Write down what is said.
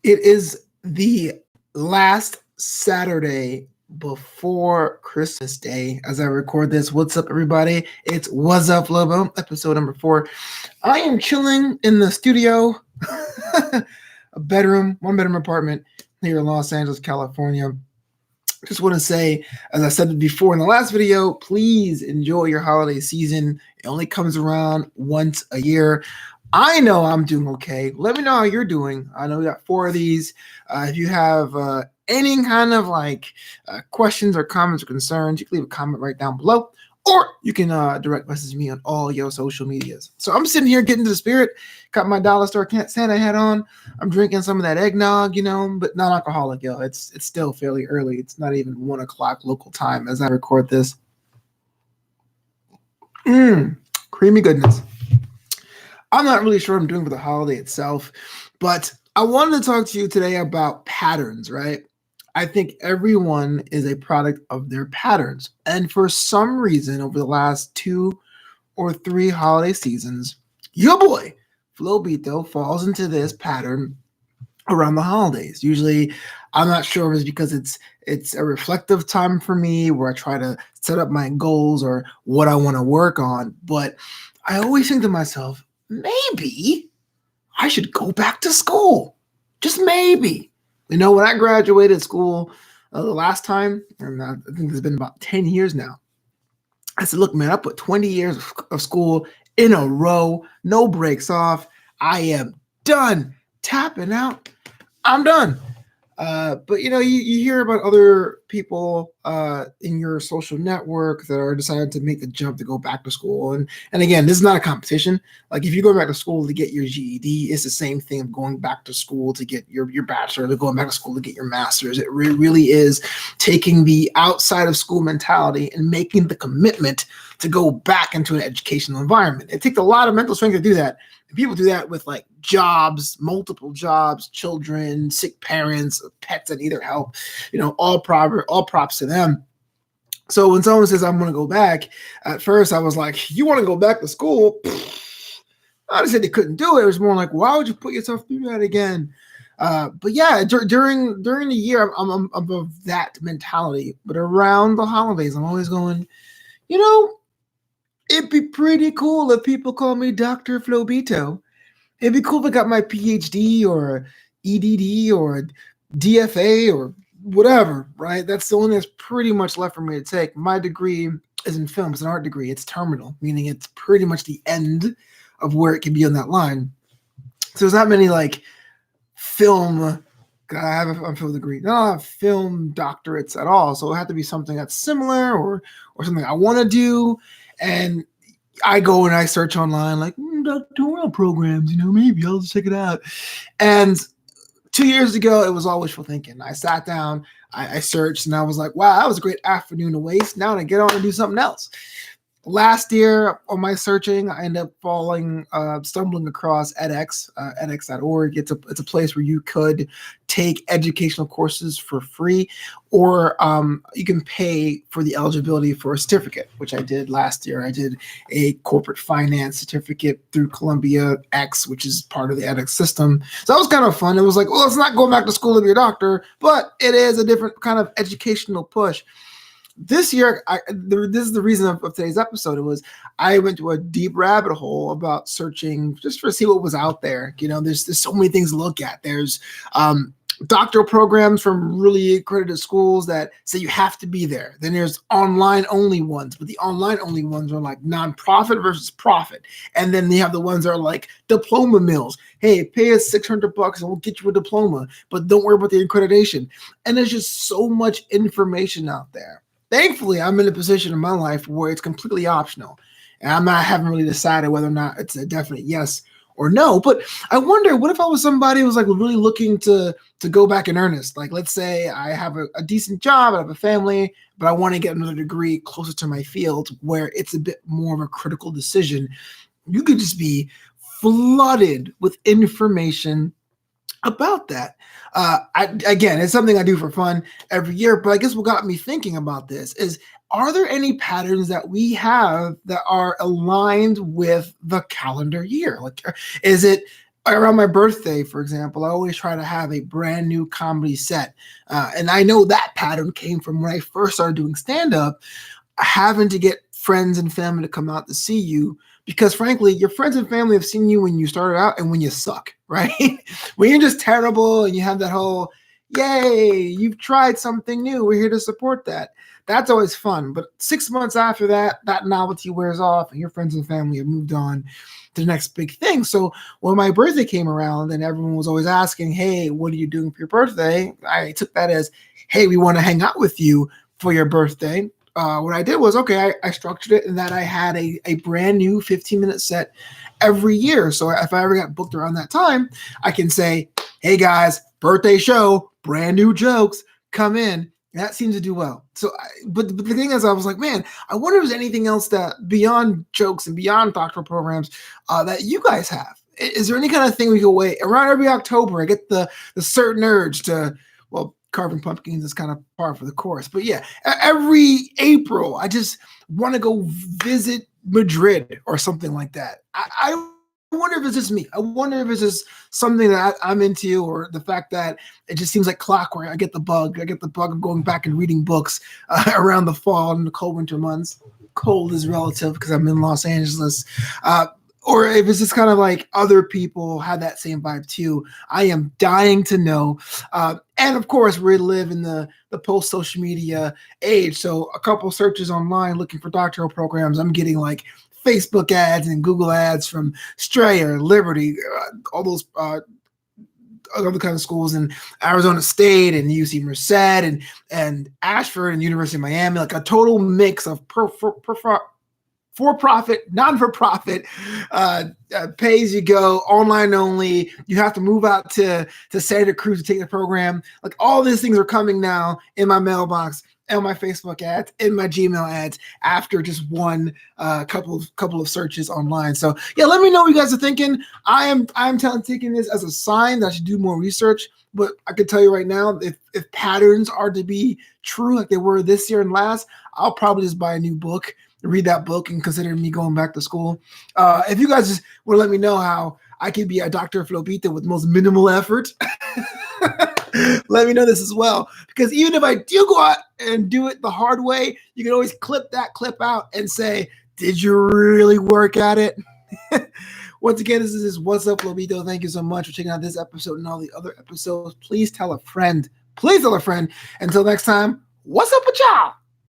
It is the last Saturday before Christmas Day as I record this. What's up, everybody? It's Wassup Flobo, episode number 4. I am chilling in the studio, a one bedroom apartment here in Los Angeles, California. Just want to say, as I said before in the last video, please enjoy your holiday season. It only comes around once a year. I know I'm doing okay. Let me know how you're doing. I know we got 4 of these. If you have any kind of questions or comments or concerns, you can leave a comment right down below, or you can direct message me on all your social medias. So I'm sitting here getting to the spirit. Got my dollar store Santa hat on. I'm drinking some of that eggnog, but non-alcoholic, yo. It's still fairly early. It's not even 1 o'clock local time as I record this. Creamy goodness. I'm not really sure what I'm doing for the holiday itself, but I wanted to talk to you today about patterns, right? I think everyone is a product of their patterns. And for some reason, over the last 2 or 3 holiday seasons, your boy, Flobito, falls into this pattern around the holidays. Usually, I'm not sure if it's because it's a reflective time for me where I try to set up my goals or what I want to work on. But I always think to myself, maybe I should go back to school. Just maybe. When I graduated school the last time, and I think it's been about 10 years now, I said, look, man, I put 20 years of school in a row, no breaks off. I am done tapping out. I'm done. But you hear about other people in your social network that are deciding to make the jump to go back to school. And again, this is not a competition. Like if you go back to school to get your GED, it's the same thing of going back to school to get your bachelor, to going back to school to get your master's. It really is taking the outside of school mentality and making the commitment to go back into an educational environment. It takes a lot of mental strength to do that. And people do that with jobs, multiple jobs, children, sick parents, pets that need their help, all props to them. So when someone says, I'm going to go back, at first I was like, you want to go back to school? I just said they couldn't do it. It was more like, why would you put yourself through that again? But yeah, during the year, I'm of that mentality. But around the holidays, I'm always going, it'd be pretty cool if people call me Dr. Flobito. It'd be cool if I got my PhD or EDD or DFA or whatever, right? That's the only that's pretty much left for me to take. My degree is in film. It's an art degree. It's terminal, meaning it's pretty much the end of where it can be on that line. So there's not many film. I have a film degree. No, film doctorates at all. So it had to be something that's similar or something I want to do. And I go and I search online doctoral programs, maybe I'll just check it out. And 2 years ago, it was all wishful thinking. I sat down, I searched, and I was like, wow, that was a great afternoon to waste. Now I get on and do something else. Last year on my searching, I ended up stumbling across edX, edX.org. It's a place where you could take educational courses for free, or you can pay for the eligibility for a certificate, which I did last year. I did a corporate finance certificate through Columbia X, which is part of the edX system. So that was kind of fun. It was like, well, it's not going back to school to be a doctor, but it is a different kind of educational push. This year, this is the reason of today's episode. It was I went to a deep rabbit hole about searching just to see what was out there. There's so many things to look at. There's doctoral programs from really accredited schools that say you have to be there. Then there's online only ones, but the online only ones are like nonprofit versus profit. And then they have the ones that are like diploma mills. Hey, pay us $600 and we'll get you a diploma, but don't worry about the accreditation. And there's just so much information out there. Thankfully, I'm in a position in my life where it's completely optional. And I haven't really decided whether or not it's a definite yes or no. But I wonder, what if I was somebody who was really looking to go back in earnest? Like, let's say I have a decent job, I have a family, but I want to get another degree closer to my field where it's a bit more of a critical decision. You could just be flooded with information about that. Again, it's something I do for fun every year, but I guess what got me thinking about this is, are there any patterns that we have that are aligned with the calendar year? Is it around my birthday, for example, I always try to have a brand new comedy set. And I know that pattern came from when I first started doing stand up, having to get friends and family to come out to see you because frankly your friends and family have seen you when you started out and when you suck, right? When you're just terrible and you have that whole yay, you've tried something new, we're here to support that. That's always fun. But 6 months after that, that novelty wears off and your friends and family have moved on to the next big thing. So when my birthday came around and everyone was always asking, hey, what are you doing for your birthday? I took that as, hey, we want to hang out with you for your birthday. What I did was, okay, I structured it in that I had a brand new 15-minute set every year. So if I ever got booked around that time, I can say, hey guys, birthday show, brand new jokes, come in. And that seems to do well. So, but the thing is, I was like, man, I wonder if there's anything else that beyond jokes and beyond doctoral programs that you guys have. Is there any kind of thing we go wait around every October? I get the certain urge to, well, carving pumpkins is kind of par for the course. But yeah, every April, I just want to go visit Madrid or something like that. I wonder if it's just me. I wonder if it's just something that I'm into, or the fact that it just seems like clockwork. I get the bug. I get the bug of going back and reading books around the fall and the cold winter months. Cold is relative because I'm in Los Angeles. Or if it's just kind of like other people have that same vibe too. I am dying to know. And of course, we live in the post-social media age. So a couple searches online looking for doctoral programs, I'm getting like Facebook ads and Google ads from Strayer, Liberty, all those other kind of schools in Arizona State and UC Merced and Ashford and University of Miami, like a total mix of for-profit, non-for-profit, pay-as-you-go, online only. You have to move out to Santa Cruz to take the program. Like all these things are coming now in my mailbox, and my Facebook ads, in my Gmail ads after just one couple of searches online. So yeah, let me know what you guys are thinking. I'm taking this as a sign that I should do more research. But I can tell you right now, if patterns are to be true like they were this year and last, I'll probably just buy a new book, read that book, and consider me going back to school. If you guys just want to let me know how I can be a Dr. Flobito with most minimal effort, let me know this as well. Because even if I do go out and do it the hard way, you can always clip that clip out and say, did you really work at it? Once again, this is Wassup Flobo. Thank you so much for checking out this episode and all the other episodes. Please tell a friend. Please tell a friend. Until next time, what's up with y'all?